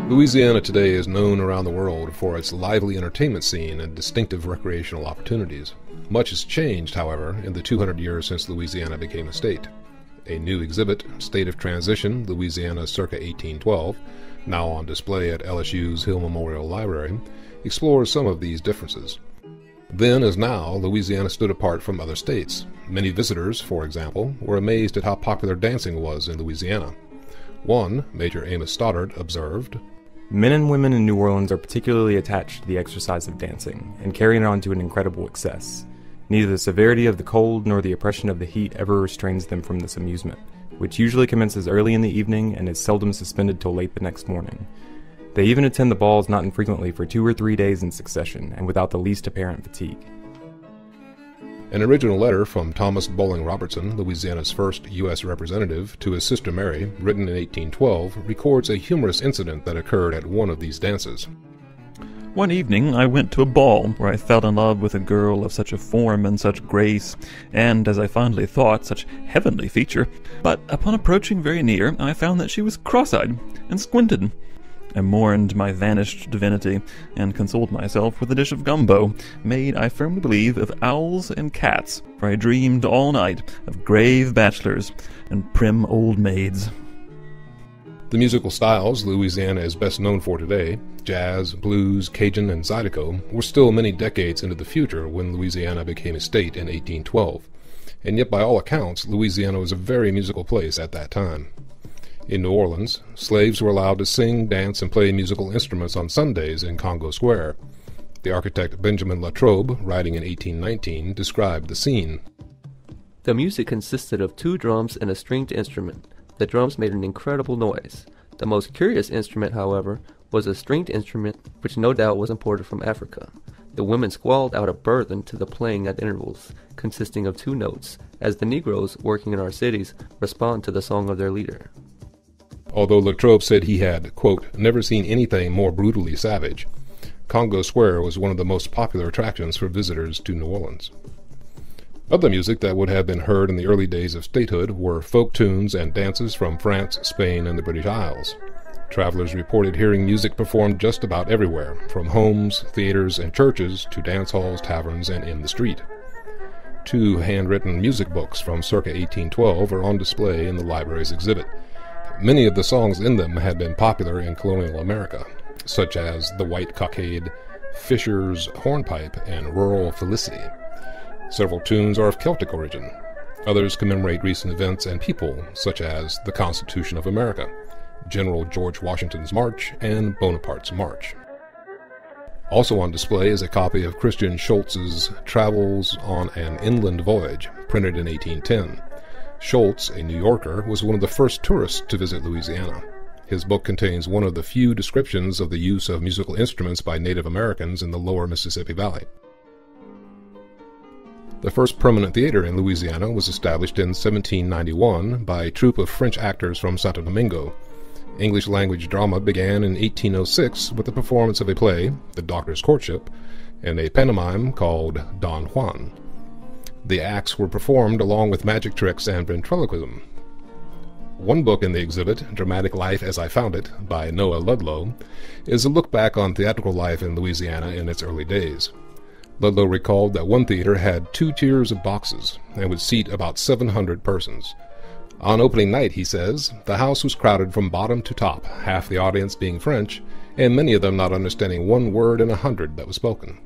Louisiana today is known around the world for its lively entertainment scene and distinctive recreational opportunities. Much has changed, however, in the 200 years since Louisiana became a state. A new exhibit, State of Transition, Louisiana circa 1812, now on display at LSU's Hill Memorial Library, explores some of these differences. Then as now, Louisiana stood apart from other states. Many visitors, for example, were amazed at how popular dancing was in Louisiana. One, Major Amos Stoddard, observed, "Men and women in New Orleans are particularly attached to the exercise of dancing, and carry it on to an incredible excess. Neither the severity of the cold nor the oppression of the heat ever restrains them from this amusement, which usually commences early in the evening and is seldom suspended till late the next morning. They even attend the balls not infrequently for 2 or 3 days in succession, and without the least apparent fatigue." An original letter from Thomas Bowling Robertson, Louisiana's first U.S. representative, to his sister Mary, written in 1812, records a humorous incident that occurred at one of these dances. "One evening I went to a ball where I fell in love with a girl of such a form and such grace, and, as I fondly thought, such heavenly feature. But upon approaching very near, I found that she was cross-eyed and squinted. I mourned my vanished divinity, and consoled myself with a dish of gumbo, made, I firmly believe, of owls and cats, for I dreamed all night of grave bachelors and prim old maids." The musical styles Louisiana is best known for today, jazz, blues, Cajun, and Zydeco, were still many decades into the future when Louisiana became a state in 1812. And yet by all accounts, Louisiana was a very musical place at that time. In New Orleans, slaves were allowed to sing, dance, and play musical instruments on Sundays in Congo Square. The architect Benjamin Latrobe, writing in 1819, described the scene. "The music consisted of 2 drums and a stringed instrument. The drums made an incredible noise. The most curious instrument, however, was a stringed instrument which no doubt was imported from Africa. The women squalled out a burthen to the playing at intervals, consisting of 2 notes, as the Negroes working in our cities respond to the song of their leader." Although Latrobe said he had, quote, "never seen anything more brutally savage," Congo Square was one of the most popular attractions for visitors to New Orleans. Other music that would have been heard in the early days of statehood were folk tunes and dances from France, Spain, and the British Isles. Travelers reported hearing music performed just about everywhere, from homes, theaters, and churches to dance halls, taverns, and in the street. 2 handwritten music books from circa 1812 are on display in the library's exhibit. Many of the songs in them had been popular in colonial America, such as The White Cockade, Fisher's Hornpipe, and Rural Felicity. Several tunes are of Celtic origin. Others commemorate recent events and people, such as the Constitution of America, General George Washington's March, and Bonaparte's March. Also on display is a copy of Christian Schultz's Travels on an Inland Voyage, printed in 1810. Schultz, a New Yorker, was one of the first tourists to visit Louisiana. His book contains one of the few descriptions of the use of musical instruments by Native Americans in the lower Mississippi Valley. The first permanent theater in Louisiana was established in 1791 by a troupe of French actors from Santo Domingo. English-language drama began in 1806 with the performance of a play, The Doctor's Courtship, and a pantomime called Don Juan. The acts were performed along with magic tricks and ventriloquism. One book in the exhibit, Dramatic Life as I Found It, by Noah Ludlow, is a look back on theatrical life in Louisiana in its early days. Ludlow recalled that one theater had 2 tiers of boxes and would seat about 700 persons. On opening night, he says, the house was crowded from bottom to top, half the audience being French, and many of them not understanding 1 word in 100 that was spoken.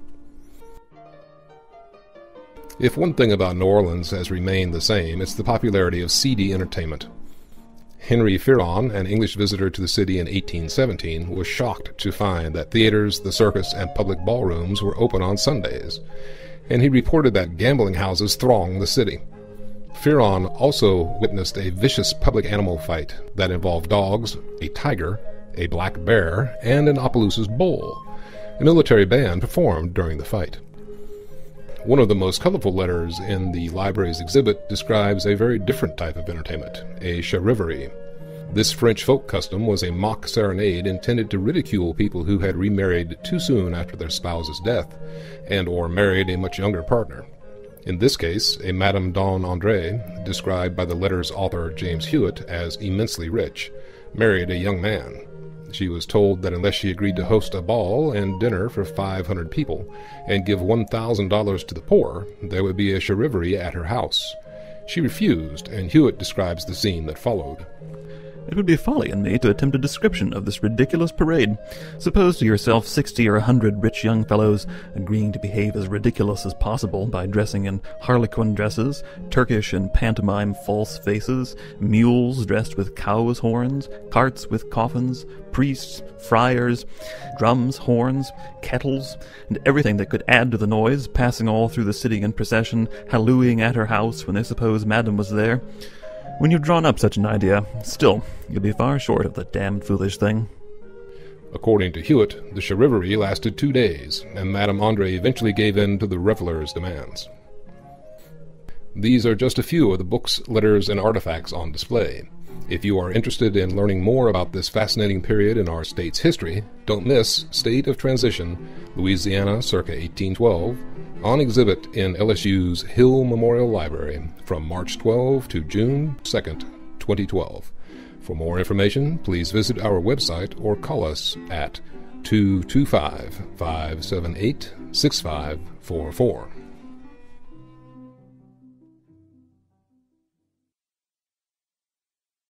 If one thing about New Orleans has remained the same, it's the popularity of seedy entertainment. Henry Fearon, an English visitor to the city in 1817, was shocked to find that theaters, the circus, and public ballrooms were open on Sundays, and he reported that gambling houses thronged the city. Fearon also witnessed a vicious public animal fight that involved dogs, a tiger, a black bear, and an Opelousas bull. A military band performed during the fight. One of the most colorful letters in the library's exhibit describes a very different type of entertainment, a Shivery. This French folk custom was a mock serenade intended to ridicule people who had remarried too soon after their spouse's death, and or married a much younger partner. In this case, a Madame Don André, described by the letter's author James Hewitt as immensely rich, married a young man. She was told that unless she agreed to host a ball and dinner for 500 people and give $1,000 to the poor, there would be a Shivery at her house. She refused, and Hewitt describes the scene that followed. It would be folly in me to attempt a description of this ridiculous parade. Suppose to yourself 60 or 100 rich young fellows agreeing to behave as ridiculous as possible by dressing in harlequin dresses, Turkish and pantomime false faces, mules dressed with cows' horns, carts with coffins, priests, friars, drums, horns, kettles, and everything that could add to the noise, passing all through the city in procession, hallooing at her house when they suppose Madam was there. When you've drawn up such an idea, still, you'll be far short of the damned foolish thing. According to Hewitt, the Shivery lasted 2 days, and Madame Andre eventually gave in to the revelers' demands. These are just a few of the books, letters, and artifacts on display. If you are interested in learning more about this fascinating period in our state's history, don't miss State of Transition, Louisiana, circa 1812, on exhibit in LSU's Hill Memorial Library from March 12 to June 2nd, 2012. For more information, please visit our website or call us at 225-578-6544.